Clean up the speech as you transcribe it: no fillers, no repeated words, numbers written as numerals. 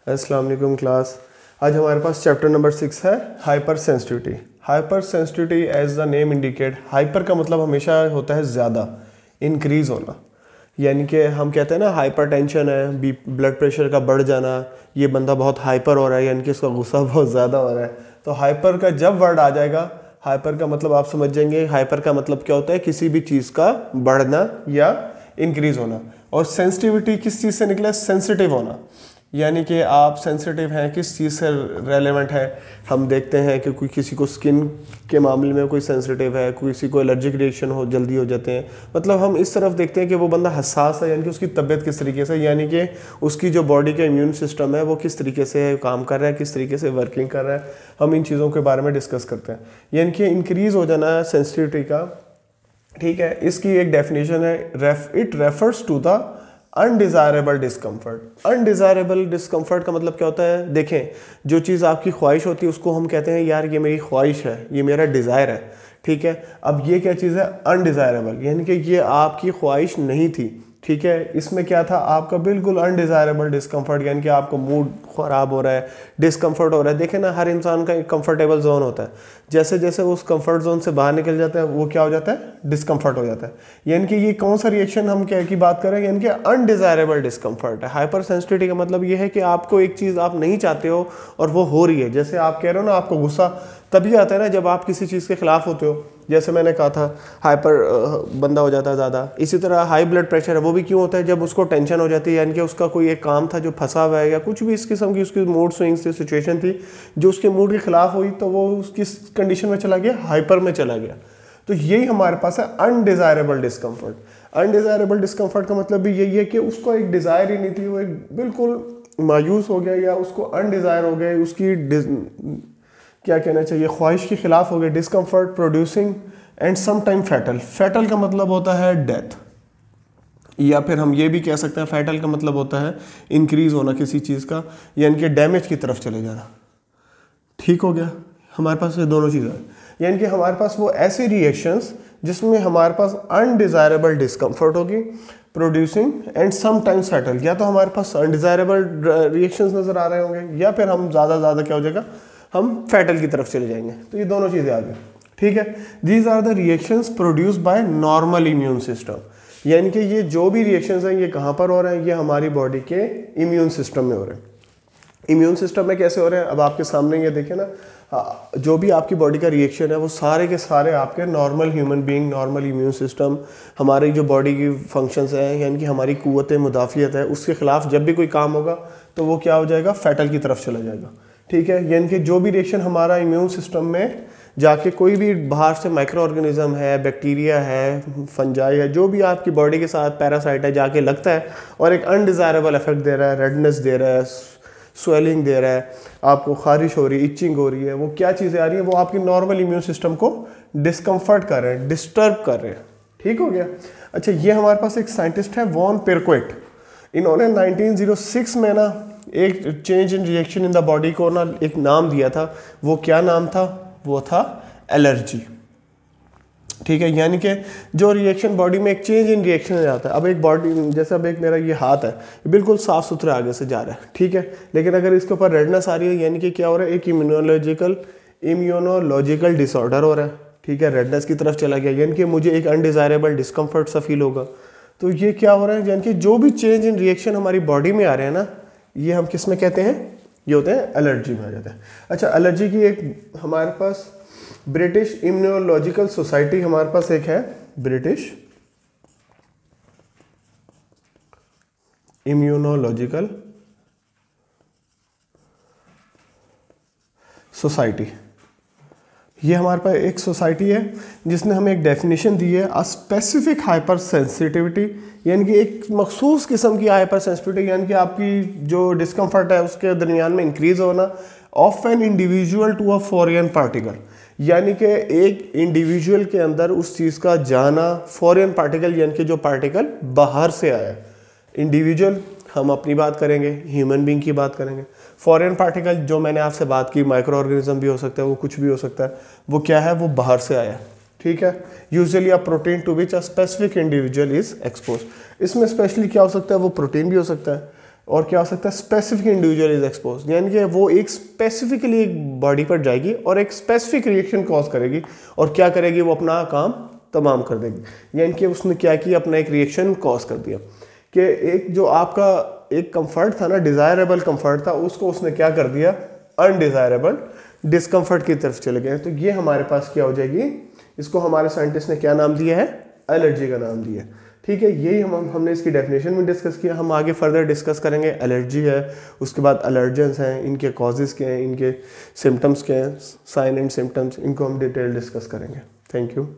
अस्सलाम वालेकुम क्लास। आज हमारे पास चैप्टर नंबर 6 है hypersensitivity. Hypersensitivity as the name indicate, hyper का मतलब हमेशा होता है ज़्यादा, इंक्रीज़ होना। यानी कि हम कहते हैं ना हाइपर टेंशन है, ब्लड प्रेशर का बढ़ जाना, ये बंदा बहुत हाइपर हो रहा है, यानी कि उसका गुस्सा बहुत ज़्यादा हो रहा है। तो हाइपर का जब वर्ड आ जाएगा, हाइपर का मतलब आप समझ जाएंगे। हाइपर का मतलब क्या होता है? किसी भी चीज़ का बढ़ना या इंक्रीज़ होना। और सेंसिटिविटी किस चीज़ से निकला? सेंसिटिव होना, यानी कि आप सेंसिटिव हैं, किस चीज़ से रेलेवेंट है। हम देखते हैं कि कोई किसी को स्किन के मामले में कोई सेंसिटिव है, किसी को एलर्जिक रिएक्शन हो जल्दी हो जाते हैं। मतलब हम इस तरफ देखते हैं कि वो बंदा हसास है, यानी कि उसकी तबीयत किस तरीके से, यानी कि उसकी जो बॉडी का इम्यून सिस्टम है वो किस तरीके से काम कर रहा है, किस तरीके से वर्किंग कर रहा है। हम इन चीज़ों के बारे में डिस्कस करते हैं। यानी कि इंक्रीज़ हो जाना है सेंसिटिविटी का, ठीक है। इसकी एक डेफिनेशन है, it refers to the undesirable discomfort. Undesirable discomfort का मतलब क्या होता है? देखें, जो चीज़ आपकी ख्वाहिश होती है उसको हम कहते हैं यार ये मेरी ख्वाहिश है, ये मेरा डिज़ायर है, ठीक है। अब ये क्या चीज़ है? अनडिज़ायरेबल, यानी कि ये आपकी ख्वाहिश नहीं थी, ठीक है। इसमें क्या था? आपका बिल्कुल अनडिज़ायरेबल डिस्कम्फर्ट, यानी कि आपको मूड ख़राब हो रहा है, डिस्कम्फर्ट हो रहा है। देखें ना, हर इंसान का एक कंफर्टेबल जोन होता है, जैसे जैसे उस कंफर्ट जोन से बाहर निकल जाता है वो क्या हो जाता है? डिस्कम्फर्ट हो जाता है। यानी कि ये कौन सा रिएक्शन हम क्या की बात कर रहे हैं? यानी कि अनडिज़ायरेबल डिस्कम्फर्ट है। हाइपर सेंसिटिविटी का मतलब ये है कि आपको एक चीज़ आप नहीं चाहते हो और वो हो रही है। जैसे आप कह रहे हो ना, आपको गुस्सा तभी आता है ना जब आप किसी चीज़ के खिलाफ होते हो। जैसे मैंने कहा था हाइपर बंदा हो जाता है ज़्यादा। इसी तरह हाई ब्लड प्रेशर है, वो भी क्यों होता है? जब उसको टेंशन हो जाती है, यानी कि उसका कोई एक काम था जो फंसा हुआ है या कुछ भी इस किस्म की उसकी मूड स्विंग्स सिचुएशन थी जो उसके मूड के खिलाफ हुई, तो वो उसकी कंडीशन में चला गया, हाइपर में चला गया। तो यही हमारे पास है अनडिज़ायरेबल डिस्कम्फर्ट। अनडिज़ायरेबल डिस्कम्फर्ट का मतलब भी यही है कि उसको एक डिज़ायर ही नहीं थी, वो एक बिल्कुल मायूस हो गया या उसको अनडिज़ायर हो गया, उसकी क्या कहना चाहिए, ख्वाहिश के खिलाफ हो गए। Discomfort producing and some time fatal. Fatal का मतलब होता है डेथ, या फिर हम ये भी कह सकते हैं फैटल का मतलब होता है इंक्रीज़ होना किसी चीज़ का, यानी कि डैमेज की तरफ चले जाना। ठीक हो गया, हमारे पास ये दोनों चीज़ें हैं। यानी कि हमारे पास वो ऐसी रिएक्शंस जिसमें हमारे पास अनडिज़ायरेबल डिस्कम्फर्ट होगी, प्रोड्यूसिंग एंड समटाइम्स फैटल। या तो हमारे पास अनडिज़ायरेबल रिएक्शंस नज़र आ रहे होंगे, या फिर हम ज़्यादा क्या हो जाएगा, हम फैटल की तरफ चले जाएंगे। तो ये दोनों चीज़ें आ गई, ठीक है। These are the reactions produce by normal immune system. यानी कि ये जो भी रिएक्शंस हैं ये कहाँ पर हो रहे हैं? ये हमारी बॉडी के इम्यून सिस्टम में हो रहे हैं। इम्यून सिस्टम में कैसे हो रहे हैं? अब आपके सामने ये देखें ना, जो भी आपकी बॉडी का रिएक्शन है वो सारे के सारे आपके normal human being, normal immune system, हमारी जो बॉडी की फंक्शंस हैं, यानी कि हमारी कुव्वत मुदाफ़ियत है, उसके खिलाफ जब भी कोई काम होगा तो वो क्या हो जाएगा? फैटल की तरफ चला जाएगा, ठीक है। यानी कि जो भी रिएक्शन हमारा इम्यून सिस्टम में जाके कोई भी बाहर से माइक्रो ऑर्गेनिज्म है, बैक्टीरिया है, फंजाई है, जो भी आपकी बॉडी के साथ पैरासाइट है, जाके लगता है और एक अनडिज़ायरेबल इफेक्ट दे रहा है, रेडनेस दे रहा है, स्वेलिंग दे रहा है, आपको खारिश हो रही है, इचिंग हो रही है, वो क्या चीज़ें आ रही है? वो आपकी नॉर्मल इम्यून सिस्टम को डिस्कम्फर्ट कर रहे हैं, डिस्टर्ब कर रहे हैं। ठीक हो गया। अच्छा, ये हमारे पास एक साइंटिस्ट है वॉन पेरक्वेट। इन्होंने 1906 में ना एक change in reaction in the body को ना एक नाम दिया था। वो क्या नाम था? वो था एलर्जी, ठीक है। यानी कि जो रिएक्शन बॉडी में एक चेंज इन रिएक्शन आता है। अब एक बॉडी, जैसे अब एक मेरा ये हाथ है, बिल्कुल साफ सुथरा आगे से जा रहा है, ठीक है, लेकिन अगर इसके ऊपर रेडनेस आ रही है, यानी कि क्या हो रहा है? एक इम्यूनोलॉजिकल डिसऑर्डर हो रहा है, ठीक है। रेडनेस की तरफ चला गया, यानी कि मुझे एक अनडिज़ायरेबल डिस्कम्फर्ट सा फील होगा। तो ये क्या हो रहा है? यानी कि जो भी चेंज इन रिएक्शन हमारी बॉडी में आ रहे हैं ना, ये हम किस में कहते हैं? ये होते हैं एलर्जी में आ जाते हैं। अच्छा, एलर्जी की एक हमारे पास ब्रिटिश इम्यूनोलॉजिकल सोसाइटी हमारे पास एक है, ब्रिटिश इम्यूनोलॉजिकल सोसाइटी। ये हमारे पास एक सोसाइटी है जिसने हमें एक डेफिनेशन दी है, अ स्पेसिफिक हाइपर सेंसिटिविटी, यानी कि एक मखसूस किस्म की हाइपर सेंसिटिविटी, यानी कि आपकी जो डिस्कम्फर्ट है उसके दरमियान में इंक्रीज होना, of an individual to a foreign particle. यानी कि एक इंडिविजुअल के अंदर उस चीज़ का जाना, फॉरेन पार्टिकल यानी कि जो पार्टिकल बाहर से आया। इंडिविजुअल हम अपनी बात करेंगे, ह्यूमन बीइंग की बात करेंगे। फॉरेन पार्टिकल जो मैंने आपसे बात की, माइक्रो ऑर्गेनिज्म भी हो सकता है, वो कुछ भी हो सकता है, वो क्या है? वो बाहर से आया, ठीक है। Usually a protein to which a specific individual is expose. इसमें स्पेशली क्या हो सकता है? वो प्रोटीन भी हो सकता है, और क्या हो सकता है, स्पेसिफिक इंडिविजुअल इज एक्सपोज, यानी कि वो एक स्पेसिफिकली एक बॉडी पर जाएगी और एक स्पेसिफिक रिएक्शन कॉज करेगी और क्या करेगी, वो अपना काम तमाम कर देगी। यानी कि उसने क्या किया, अपना एक रिएक्शन कॉज कर दिया कि एक जो आपका एक कंफर्ट था ना, डिजायरेबल कंफर्ट था, उसको उसने क्या कर दिया, अनडिजायरेबल डिस्कम्फर्ट की तरफ चले गए। तो ये हमारे पास क्या हो जाएगी, इसको हमारे साइंटिस्ट ने क्या नाम दिया है, एलर्जी का नाम दिया। ठीक है, यही हमने इसकी डेफिनेशन में डिस्कस किया। हम आगे फर्दर डिस्कस करेंगे। एलर्जी है, उसके बाद एलर्जेंस हैं, इनके कॉजेज़ क्या हैं, इनके सिम्टम्स क्या हैं, साइन एंड सिम्टम्स, इनको हम डिटेल डिस्कस करेंगे। Thank you.